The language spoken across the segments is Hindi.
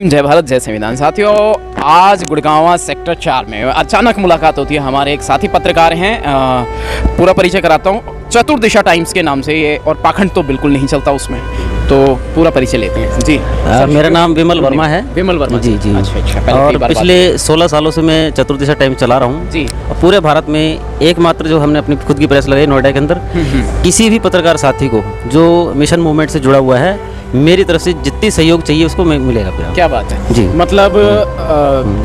जय भारत जय संविधान। साथियों, आज गुड़गांव सेक्टर 4 में अचानक मुलाकात होती है। हमारे एक साथी पत्रकार हैं, पूरा परिचय कराता हूँ। चतुर्दिशा टाइम्स के नाम से ये, और पाखंड तो बिल्कुल नहीं चलता उसमें, तो पूरा परिचय लेते हैं जी। मेरा नाम विमल वर्मा है। विमल वर्मा जी जी। अच्छा। और पिछले 16 सालों से मैं चतुर्दिशा टाइम्स चला रहा हूँ जी। और पूरे भारत में एकमात्र जो हमने अपनी खुद की प्रेस लगाई नोएडा के अंदर, किसी भी पत्रकार साथी को जो मिशन मूवमेंट से जुड़ा हुआ है, मेरी तरफ से जितनी सहयोग चाहिए उसको मिलेगा। फिर क्या बात है जी। मतलब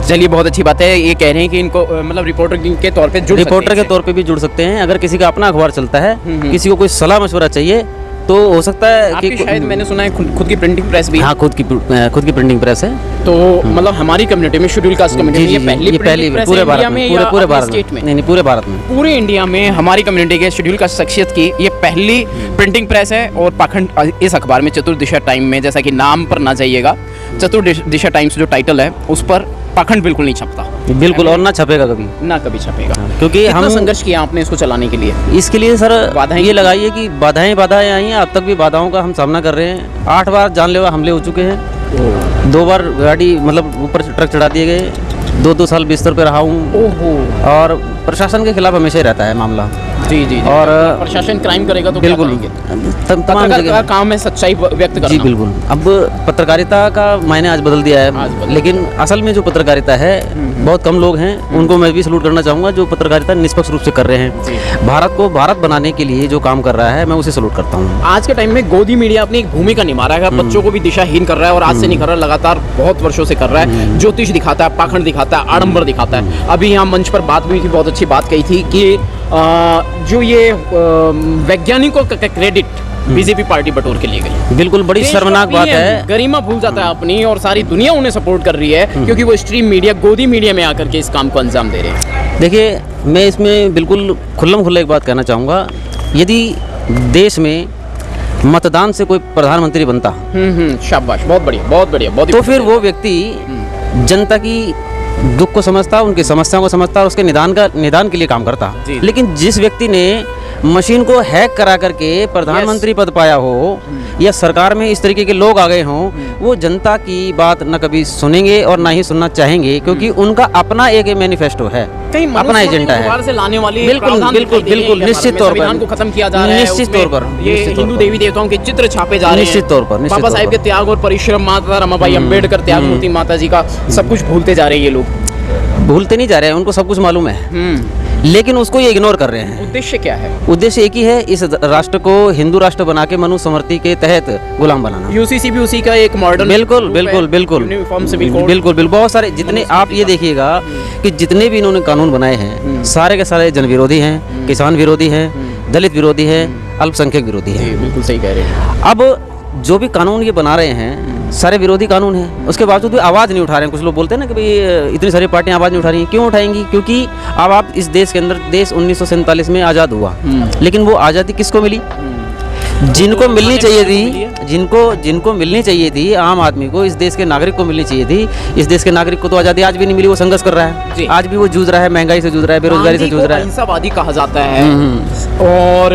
चलिए, बहुत अच्छी बात है। ये कह रहे हैं कि इनको मतलब रिपोर्टर के तौर पे जुड़ रिपोर्टर के तौर पे भी जुड़ सकते हैं। अगर किसी का अपना अखबार चलता है, किसी को कोई सलाह मशवरा चाहिए, तो हो सकता है कि शायद मैंने सुना है खुद की प्रिंटिंग प्रेस भी। हाँ, खुद की प्रिंटिंग प्रेस है। तो मतलब हमारी कम्युनिटी में, शेड्यूल कास्ट कम्युनिटी में ये पहली पूरे भारत में, पूरे भारत में नहीं, पूरे भारत में, पूरे इंडिया में हमारी कम्युनिटी के शेड्यूल कास्ट शख्सियत की ये पहली प्रिंटिंग प्रेस है। और पाखंड इस अखबार में, चतुर्दिशा टाइम में, जैसा कि नाम पर ना जाइएगा, चतुर्दिशा टाइम्स जो टाइटल है उस पर पाखंड बिल्कुल नहीं छपता, बिल्कुल, और ना छपेगा कभी, ना कभी छपेगा। क्योंकि हम संघर्ष किया आपने इसको चलाने के लिए। इसके लिए सर बाधाएं ये लगाइए कि बाधाएं आई हैं। अब तक भी बाधाओं का हम सामना कर रहे हैं। 8 बार जानलेवा हमले हो चुके हैं। 2 बार गाड़ी मतलब ऊपर ट्रक चढ़ा दिए गए। 2 साल बिस्तर पे रहा हूँ। और प्रशासन के खिलाफ हमेशा ही रहता है मामला। जी। और प्रशासन क्राइम करेगा तो बिल्कुल तमाम का काम है सच्चाई व्यक्त करना। जी बिल्कुल। अब पत्रकारिता का मायने आज बदल दिया है, लेकिन असल में जो पत्रकारिता है, बहुत कम लोग हैं, उनको मैं भी सलूट करना चाहूँगा जो पत्रकारिता निष्पक्ष रूप से कर रहे हैं। भारत को भारत बनाने के लिए जो काम कर रहा है, मैं उसे सलूट करता हूँ। आज के टाइम में गोदी मीडिया अपनी एक भूमिका निभा रहा है, बच्चों को भी दिशाहीन कर रहा है, और आज से नहीं कर रहा, लगातार बहुत वर्षों से कर रहा है। ज्योतिष दिखाता है, पाखंड दिखाता है, आडंबर दिखाता है। अभी यहाँ मंच पर बात हुई थी, बहुत अच्छी बात कही थी कि जो ये वैज्ञानिकों का क्रेडिट बीजेपी पार्टी बटोर के लिए गई। बिल्कुल, बड़ी शर्मनाक बात है। गरिमा भूल जाता है अपनी, और सारी दुनिया उन्हें सपोर्ट कर रही है क्योंकि वो स्ट्रीम मीडिया, गोदी मीडिया में आकर के इस काम को अंजाम दे रहे हैं। देखिए, मैं इसमें बिल्कुल खुल्लम-खुल्ला एक बात कहना चाहूँगा। यदि देश में मतदान से कोई प्रधानमंत्री बनता, शाबाश, बहुत बढ़िया, तो फिर वो व्यक्ति जनता की दुख को समझता, उनकी समस्याओं को समझता और उसके निदान के लिए काम करता। लेकिन जिस व्यक्ति ने मशीन को हैक करा करके प्रधानमंत्री पद पाया हो, या सरकार में इस तरीके के लोग आ गए हों, वो जनता की बात न कभी सुनेंगे और ना ही सुनना चाहेंगे, क्योंकि उनका अपना एक मैनिफेस्टो है, अपना एजेंडा है। से लाने वाली बिल्कुल निश्चित तौर पर को खत्म किया जा रहा है। निश्चित तौर पर ये हिंदू देवी देवताओं के चित्र छापे जा रहे हैं। निश्चित तौर पर बाबा साहेब के त्याग और परिश्रम, माता रमाबाई अम्बेडकर, त्याग मूर्ति माता जी का सब कुछ भूलते जा रहे हैं। ये लोग भूलते नहीं जा रहे हैं, उनको सब कुछ मालूम है, लेकिन उसको ये इग्नोर कर रहे हैं। उद्देश्य क्या है? उद्देश्य एक ही है, इस राष्ट्र को हिंदू राष्ट्र बना के मनुस्मृति के तहत गुलाम बनाना। यूसीसी भी उसी का एक मॉडर्न, बिल्कुल। बहुत सारे, जितने आप ये देखिएगा कि जितने भी इन्होंने कानून बनाए हैं, सारे के सारे जन विरोधी हैं, किसान विरोधी हैं, दलित विरोधी हैं, अल्पसंख्यक विरोधी हैं। बिल्कुल सही कह रहे हैं। अब जो भी कानून ये बना रहे हैं, सारे विरोधी कानून हैं, उसके बावजूद भी आवाज़ नहीं उठा रहे हैं। कुछ लोग बोलते हैं ना कि भाई इतनी सारी पार्टियां आवाज़ नहीं उठा रही हैं। क्यों उठाएंगी? क्योंकि अब आप इस देश के अंदर, देश 1947 में आज़ाद हुआ, लेकिन वो आज़ादी किसको मिली? जिनको मिलनी चाहिए थी, जिनको मिलनी चाहिए थी, आम आदमी को, इस देश के नागरिक को मिलनी चाहिए थी। इस देश के नागरिक को तो आज़ादी आज भी नहीं मिली। वो संघर्ष कर रहा है, आज भी वो जूझ रहा है, महंगाई से जूझ रहा है, बेरोजगारी से जूझ रहा है। अहिंसावादी कहा जाता है। और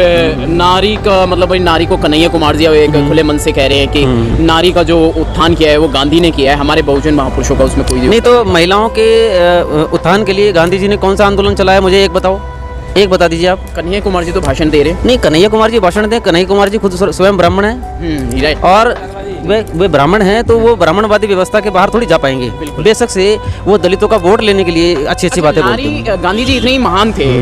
नारी का मतलब, नारी को कन्हैया कुमार जी एक खुले मन से कह रहे हैं कि नारी का जो उत्थान किया है वो गांधी ने किया है, हमारे बहुजन महापुरुषों का उसमें कोई नहीं। तो महिलाओं के उत्थान के लिए गांधी जी ने कौन सा आंदोलन चलाया? मुझे एक बताओ, एक बता दीजिए आप। कन्हैया कुमार जी तो भाषण दे रहे हैं। नहीं, कन्हैया कुमार जी भाषण दें, कन्हैया कुमार जी खुद स्वयं ब्राह्मण है, और वे ब्राह्मण हैं, तो वो ब्राह्मणवादी व्यवस्था के बाहर थोड़ी जा पाएंगे। बेशक से वो दलितों का वोट लेने के लिए अच्छी बातें बोलते हैं। गांधी जी इतने ही महान थे,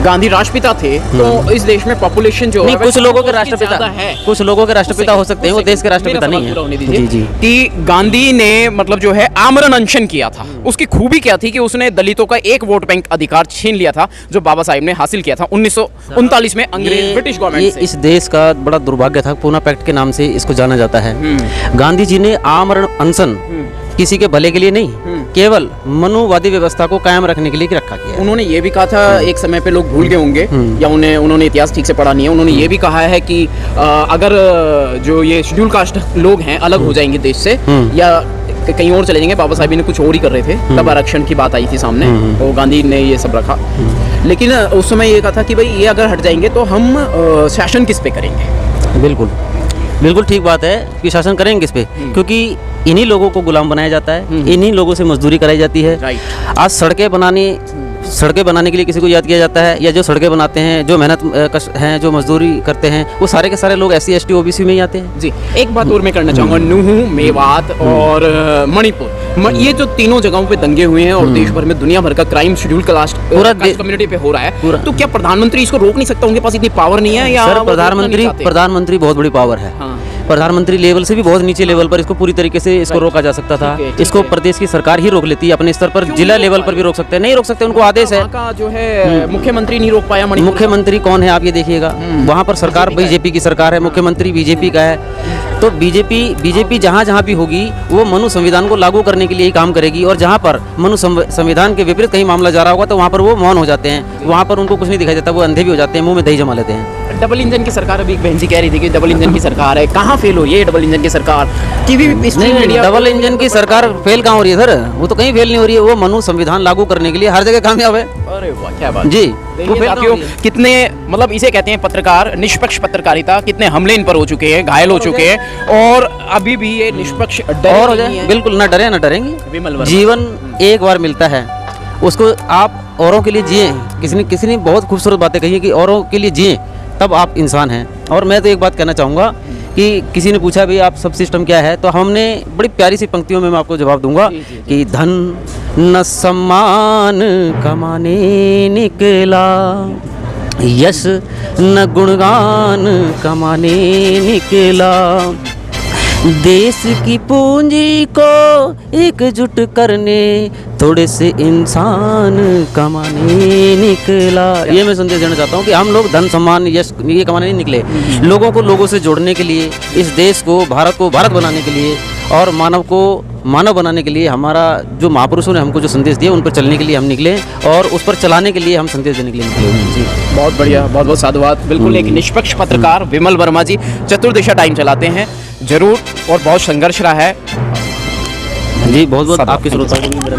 गांधी राष्ट्रपिता थे, तो इस देश में पॉपुलेशन जो नहीं, कुछ लोगों के राष्ट्रपिता है, कुछ लोगों के राष्ट्रपिता हो सकते हैं, वो देश के राष्ट्रपिता नहीं है। जी। कि गांधी ने मतलब जो है आमरण अनशन किया था, उसकी खूबी क्या थी कि उसने दलितों का एक वोट बैंक अधिकार छीन लिया था, जो बाबा साहेब ने हासिल किया था 1939 में अंग्रेज ब्रिटिश गवर्नमेंट से। इस देश का बड़ा दुर्भाग्य था, पूना पैक्ट के नाम से इसको जाना जाता है। गांधी जी ने आमरण अनशन किसी के भले के लिए नहीं, केवल मनुवादी व्यवस्था को कायम रखने के लिए रखा गया। उन्होंने ये भी कहा था, एक समय पे लोग भूल गए होंगे, या उन्होंने इतिहास ठीक से पढ़ा नहीं है, उन्होंने ये भी कहा है कि अगर जो ये शेड्यूल कास्ट लोग हैं अलग हो जाएंगे देश से, या कहीं और चले जाएंगे, बाबा साहब ने कुछ और ही कर रहे थे, तब आरक्षण की बात आई थी सामने, तो गांधी ने ये सब रखा। लेकिन उस समय ये कहा था कि भाई ये अगर हट जाएंगे तो हम शासन किस पे करेंगे। बिल्कुल ठीक बात है कि शासन करेंगे किस पे, क्योंकि इन्हीं लोगों को गुलाम बनाया जाता है, इन्हीं लोगों से मजदूरी कराई जाती है। राइट। आज सड़कें बनाने के लिए किसी को याद किया जाता है, या जो सड़कें बनाते हैं, जो मेहनत हैं, जो मजदूरी करते हैं, वो सारे के सारे लोग SC ST OBC में ही आते हैं। जी, एक बात और मैं करना चाहूँगा, नूहू, मेवात और मणिपुर, ये जो तीनों जगहों पे दंगे हुए हैं और देश भर में दुनिया भर का क्राइम शेड्यूल कास्ट कम्युनिटी पे हो रहा है, तो क्या प्रधानमंत्री इसको रोक नहीं सकता? उनके पास इतनी पावर नहीं है, या सर वो प्रधानमंत्री बहुत बड़ी पावर है। हाँ। प्रधानमंत्री लेवल से भी बहुत नीचे लेवल पर इसको पूरी तरीके से इसको रोका जा सकता था। ठीक इसको है। प्रदेश की सरकार ही रोक लेती है, अपने स्तर पर जिला लेवल पर भी रोक सकते हैं, नहीं रोक सकते, उनको आदेश है। वहाँ का जो है मुख्यमंत्री नहीं रोक पाया मणिपुर। मुख्यमंत्री कौन है आप ये देखिएगा, वहाँ पर सरकार BJP की सरकार है, मुख्यमंत्री BJP का है। तो बीजेपी जहाँ जहाँ भी होगी वो मनु संविधान को लागू करने के लिए ही काम करेगी, और जहाँ पर मनु संविधान के विपरीत कहीं मामला जा रहा होगा तो वहाँ पर वो मौन हो जाते हैं, वहाँ पर उनको कुछ नहीं दिखाई देता, वो अंधे भी हो जाते हैं, मुंह में दही जमा लेते हैं। डबल इंजन की सरकार, अभी एक बहन जी कह रही थी कि डबल इंजन की सरकार है, कहाँ फेल हो ये डबल इंजन की सरकार? टीवी नहीं, डबल इंजन की सरकार फेल कहाँ हो रही है सर? वो तो कहीं फेल नहीं हो रही है, वो मनु संविधान लागू करने के लिए हर जगह कामयाब है। अरे वाह, क्या बात जी। वो साथियों, कितने मतलब इसे कहते हैं पत्रकार, निष्पक्ष पत्रकारिता, कितने हमले इन पर हो चुके हैं, घायल हो चुके हैं, और अभी भी ये निष्पक्ष और हो जाए, बिल्कुल ना डरे ना डरेंगे। विमल वर्मा। जीवन एक बार मिलता है, उसको आप औरों के लिए जिए। किसी ने बहुत खूबसूरत बातें कही है कि औरों के लिए जिए, तब आप इंसान हैं। और मैं तो एक बात कहना चाहूँगा कि किसी ने पूछा भी आप सब सिस्टम क्या है, तो हमने बड़ी प्यारी सी पंक्तियों में मैं आपको जवाब दूंगा कि धन न सम्मान कमाने निकला, यश न गुणगान कमाने निकला, देश की पूंजी को एकजुट करने थोड़े से इंसान कमाने निकला। ये मैं संदेश देना चाहता हूँ कि हम लोग धन सम्मान यश ये कमाने नहीं निकले, लोगों को लोगों से जोड़ने के लिए, इस देश को भारत बनाने के लिए, और मानव को मानव बनाने के लिए हमारा जो महापुरुषों ने हमको जो संदेश दिए उन पर चलने के लिए हम निकले, और उस पर चलाने के लिए हम संदेश देने के लिए निकले हुए हैं। जी, बहुत बढ़िया, बहुत बहुत साधुवाद। बिल्कुल एक निष्पक्ष पत्रकार विमल वर्मा जी चतुर्दिशा टाइम चलाते हैं, जरूर, और बहुत संघर्ष रहा है। जी, बहुत बहुत आपके श्रोताओं को भी मेरा